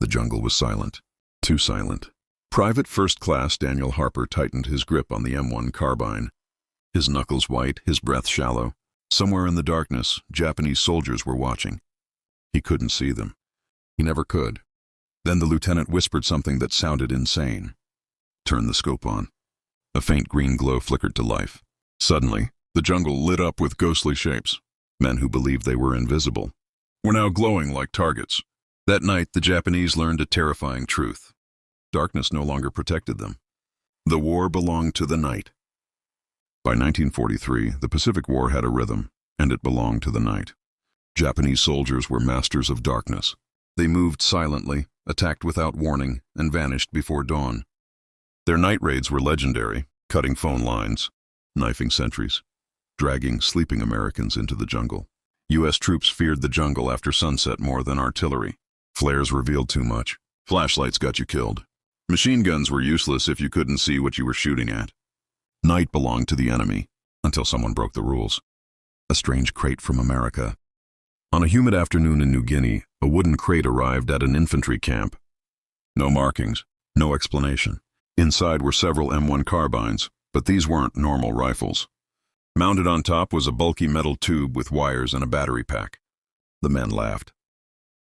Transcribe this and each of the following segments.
jungle was silent. Too silent. Private First Class Daniel Harper tightened his grip on the M1 Carbine. His knuckles white, his breath shallow. Somewhere in the darkness, Japanese soldiers were watching. He couldn't see them. He never could. Then the lieutenant whispered something that sounded insane. Turn the scope on. A faint green glow flickered to life. Suddenly, the jungle lit up with ghostly shapes. Men who believed they were invisible were now glowing like targets. That night, the Japanese learned a terrifying truth. Darkness no longer protected them. The war belonged to the night. By 1943, the Pacific War had a rhythm, and it belonged to the night. Japanese soldiers were masters of darkness. They moved silently, attacked without warning, and vanished before dawn. Their night raids were legendary, cutting phone lines, knifing sentries, dragging sleeping Americans into the jungle. U.S. troops feared the jungle after sunset more than artillery. Flares revealed too much. Flashlights got you killed. Machine guns were useless if you couldn't see what you were shooting at. Night belonged to the enemy, until someone broke the rules. A strange crate from America. On a humid afternoon in New Guinea, a wooden crate arrived at an infantry camp. No markings, no explanation. Inside were several M1 carbines, but these weren't normal rifles. Mounted on top was a bulky metal tube with wires and a battery pack. The men laughed.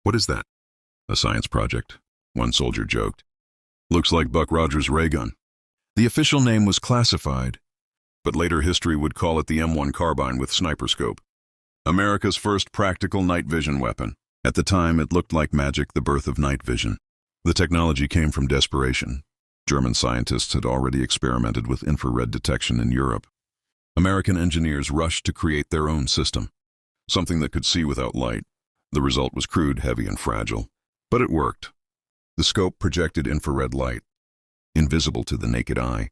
"What is that?" "A science project," one soldier joked. "Looks like Buck Rogers' ray gun." The official name was classified, but later history would call it the M1 Carbine with sniper scope. America's first practical night vision weapon. At the time, it looked like magic, the birth of night vision. The technology came from desperation. German scientists had already experimented with infrared detection in Europe. American engineers rushed to create their own system, something that could see without light. The result was crude, heavy, and fragile, but it worked. The scope projected infrared light, invisible to the naked eye,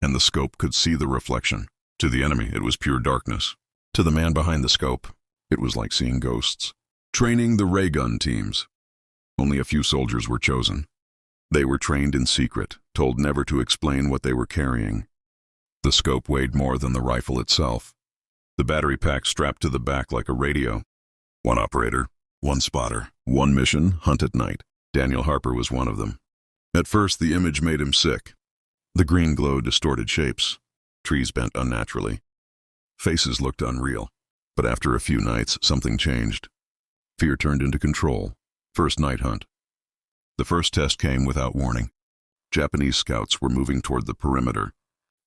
and the scope could see the reflection. To the enemy, it was pure darkness. To the man behind the scope, it was like seeing ghosts. Training the ray gun teams. Only a few soldiers were chosen. They were trained in secret, told never to explain what they were carrying. The scope weighed more than the rifle itself. The battery pack strapped to the back like a radio. One operator, one spotter, one mission, hunt at night. Daniel Harper was one of them. At first, the image made him sick. The green glow distorted shapes. Trees bent unnaturally. Faces looked unreal. But after a few nights, something changed. Fear turned into control. First night hunt. The first test came without warning. Japanese scouts were moving toward the perimeter.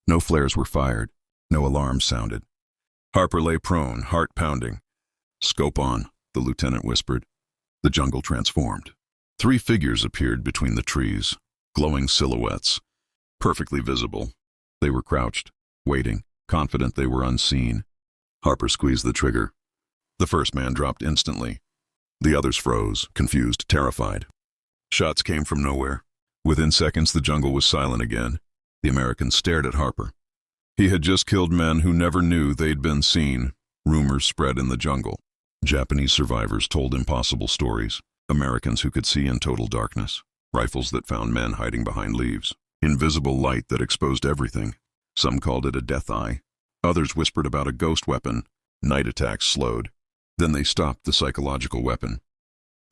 No flares were fired. No alarms sounded. Harper lay prone, heart pounding. "Scope on," the lieutenant whispered. The jungle transformed. 3 figures appeared between the trees, glowing silhouettes, perfectly visible. They were crouched, waiting, confident they were unseen. Harper squeezed the trigger. The first man dropped instantly. The others froze, confused, terrified. Shots came from nowhere. Within seconds, the jungle was silent again. The Americans stared at Harper. He had just killed men who never knew they'd been seen. Rumors spread in the jungle. Japanese survivors told impossible stories. Americans who could see in total darkness. Rifles that found men hiding behind leaves. Invisible light that exposed everything. Some called it a death eye. Others whispered about a ghost weapon. Night attacks slowed. Then they stopped the psychological weapon.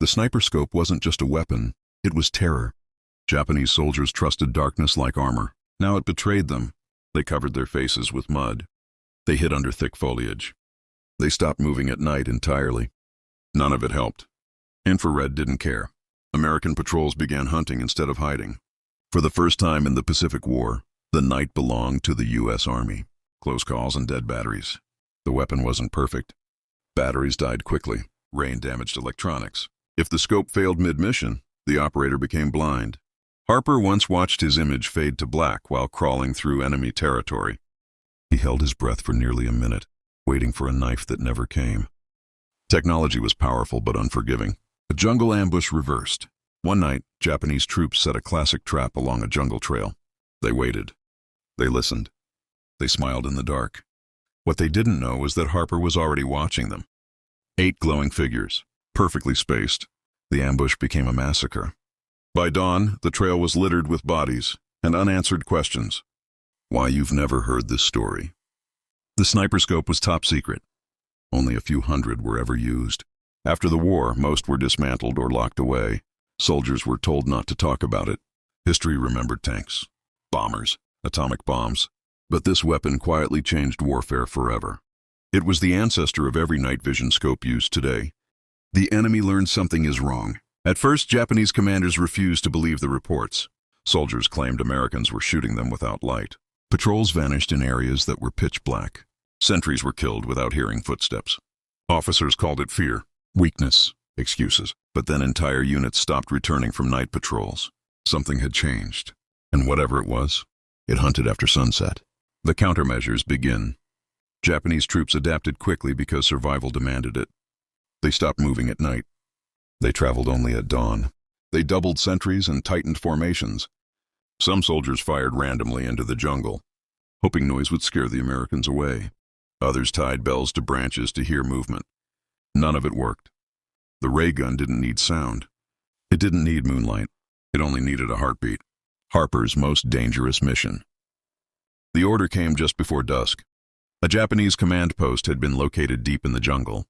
The sniper scope wasn't just a weapon, it was terror. Japanese soldiers trusted darkness like armor. Now it betrayed them. They covered their faces with mud. They hid under thick foliage. They stopped moving at night entirely. None of it helped. Infrared didn't care. American patrols began hunting instead of hiding. For the first time in the Pacific War, the night belonged to the U.S. Army. Close calls and dead batteries. The weapon wasn't perfect. Batteries died quickly. Rain damaged electronics. If the scope failed mid-mission, the operator became blind. Harper once watched his image fade to black while crawling through enemy territory. He held his breath for nearly a minute, waiting for a knife that never came. Technology was powerful but unforgiving. A jungle ambush reversed. One night, Japanese troops set a classic trap along a jungle trail. They waited. They listened. They smiled in the dark. What they didn't know was that Harper was already watching them. 8 glowing figures, perfectly spaced. The ambush became a massacre. By dawn, the trail was littered with bodies and unanswered questions. Why, you've never heard this story. The sniper scope was top secret. Only a few hundred were ever used. After the war, most were dismantled or locked away. Soldiers were told not to talk about it. History remembered tanks, bombers, atomic bombs. But this weapon quietly changed warfare forever. It was the ancestor of every night vision scope used today. The enemy learned something is wrong. At first, Japanese commanders refused to believe the reports. Soldiers claimed Americans were shooting them without light. Patrols vanished in areas that were pitch black. Sentries were killed without hearing footsteps. Officers called it fear, weakness, excuses. But then entire units stopped returning from night patrols. Something had changed. And whatever it was, it hunted after sunset. The countermeasures begin. Japanese troops adapted quickly because survival demanded it. They stopped moving at night. They traveled only at dawn. They doubled sentries and tightened formations. Some soldiers fired randomly into the jungle, hoping noise would scare the Americans away. Others tied bells to branches to hear movement. None of it worked. The ray gun didn't need sound. It didn't need moonlight. It only needed a heartbeat. Harper's most dangerous mission. The order came just before dusk. A Japanese command post had been located deep in the jungle.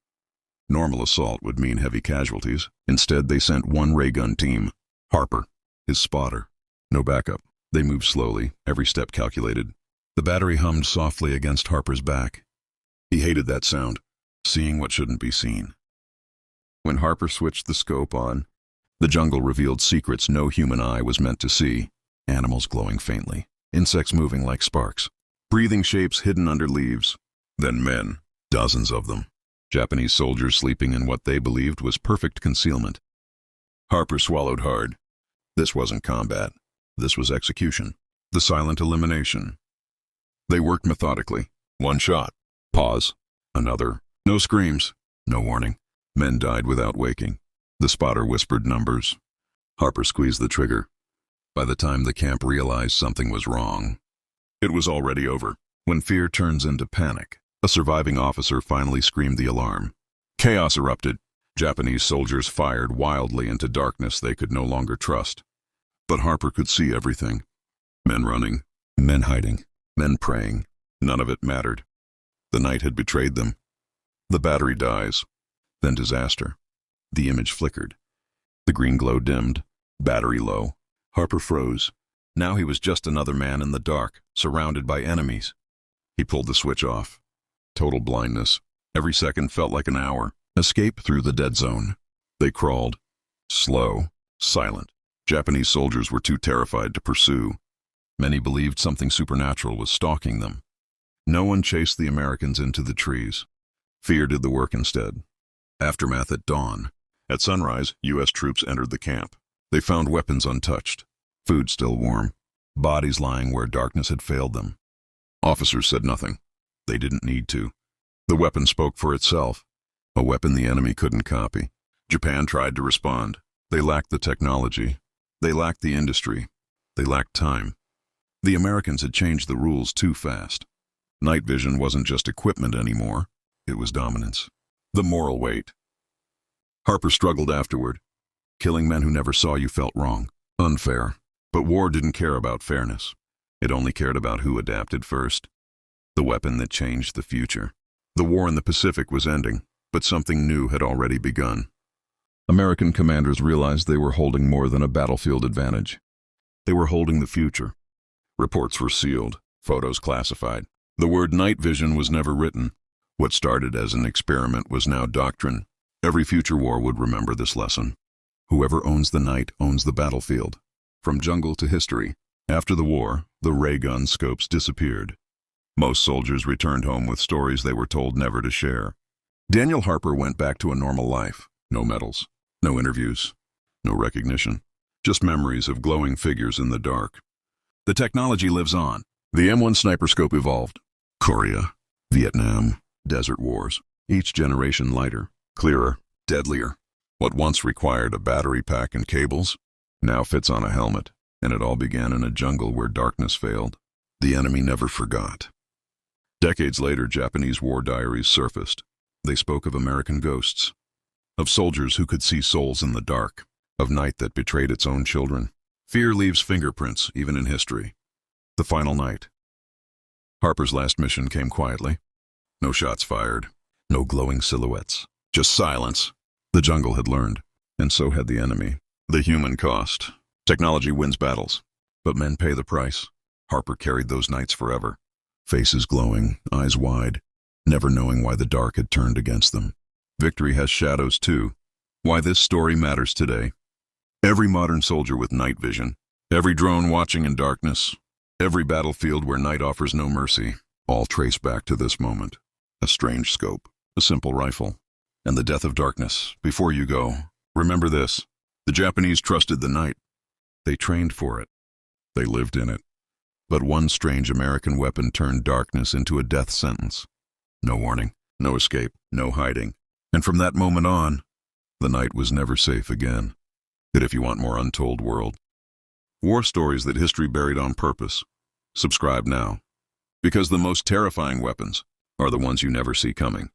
Normal assault would mean heavy casualties. Instead, they sent one ray gun team. Harper, his spotter. No backup. They moved slowly, every step calculated. The battery hummed softly against Harper's back. He hated that sound, seeing what shouldn't be seen. When Harper switched the scope on, the jungle revealed secrets no human eye was meant to see. Animals glowing faintly, insects moving like sparks, breathing shapes hidden under leaves. Then men, dozens of them. Japanese soldiers sleeping in what they believed was perfect concealment. Harper swallowed hard. This wasn't combat. This was execution. The silent elimination. They worked methodically. One shot. Pause. Another. No screams. No warning. Men died without waking. The spotter whispered numbers. Harper squeezed the trigger. By the time the camp realized something was wrong, it was already over. When fear turns into panic, a surviving officer finally screamed the alarm. Chaos erupted. Japanese soldiers fired wildly into darkness they could no longer trust. But Harper could see everything. Men running, men hiding, men praying. None of it mattered. The night had betrayed them. The battery dies. Then disaster. The image flickered. The green glow dimmed. Battery low. Harper froze. Now he was just another man in the dark, surrounded by enemies. He pulled the switch off. Total blindness. Every second felt like an hour. Escape through the dead zone. They crawled. Slow. Silent. Japanese soldiers were too terrified to pursue. Many believed something supernatural was stalking them. No one chased the Americans into the trees. Fear did the work instead. Aftermath at dawn. At sunrise, U.S. troops entered the camp. They found weapons untouched. Food still warm. Bodies lying where darkness had failed them. Officers said nothing. They didn't need to. The weapon spoke for itself. A weapon the enemy couldn't copy. Japan tried to respond. They lacked the technology. They lacked the industry. They lacked time. The Americans had changed the rules too fast. Night vision wasn't just equipment anymore. It was dominance. The moral weight. Harper struggled afterward. Killing men who never saw you felt wrong. Unfair. But war didn't care about fairness. It only cared about who adapted first. The weapon that changed the future. The war in the Pacific was ending, but something new had already begun. American commanders realized they were holding more than a battlefield advantage. They were holding the future. Reports were sealed, photos classified. The word night vision was never written. What started as an experiment was now doctrine. Every future war would remember this lesson. Whoever owns the night owns the battlefield. From jungle to history, after the war, the ray gun scopes disappeared. Most soldiers returned home with stories they were told never to share. Daniel Harper went back to a normal life. No medals, no interviews, no recognition. Just memories of glowing figures in the dark. The technology lives on. The M1 sniper scope evolved. Korea, Vietnam, desert wars. Each generation lighter, clearer, deadlier. What once required a battery pack and cables now fits on a helmet, and it all began in a jungle where darkness failed. The enemy never forgot. Decades later, Japanese war diaries surfaced. They spoke of American ghosts, of soldiers who could see souls in the dark, of night that betrayed its own children. Fear leaves fingerprints, even in history. The final night. Harper's last mission came quietly. No shots fired, no glowing silhouettes, just silence. The jungle had learned, and so had the enemy. The human cost. Technology wins battles, but men pay the price. Harper carried those nights forever. Faces glowing, eyes wide, never knowing why the dark had turned against them. Victory has shadows too. Why this story matters today. Every modern soldier with night vision, every drone watching in darkness, every battlefield where night offers no mercy, all trace back to this moment. A strange scope, a simple rifle, and the death of darkness. Before you go, remember this. The Japanese trusted the night. They trained for it. They lived in it. But one strange American weapon turned darkness into a death sentence. No warning, no escape, no hiding. And from that moment on, the night was never safe again. But if you want more untold world, war stories that history buried on purpose, subscribe now. Because the most terrifying weapons are the ones you never see coming.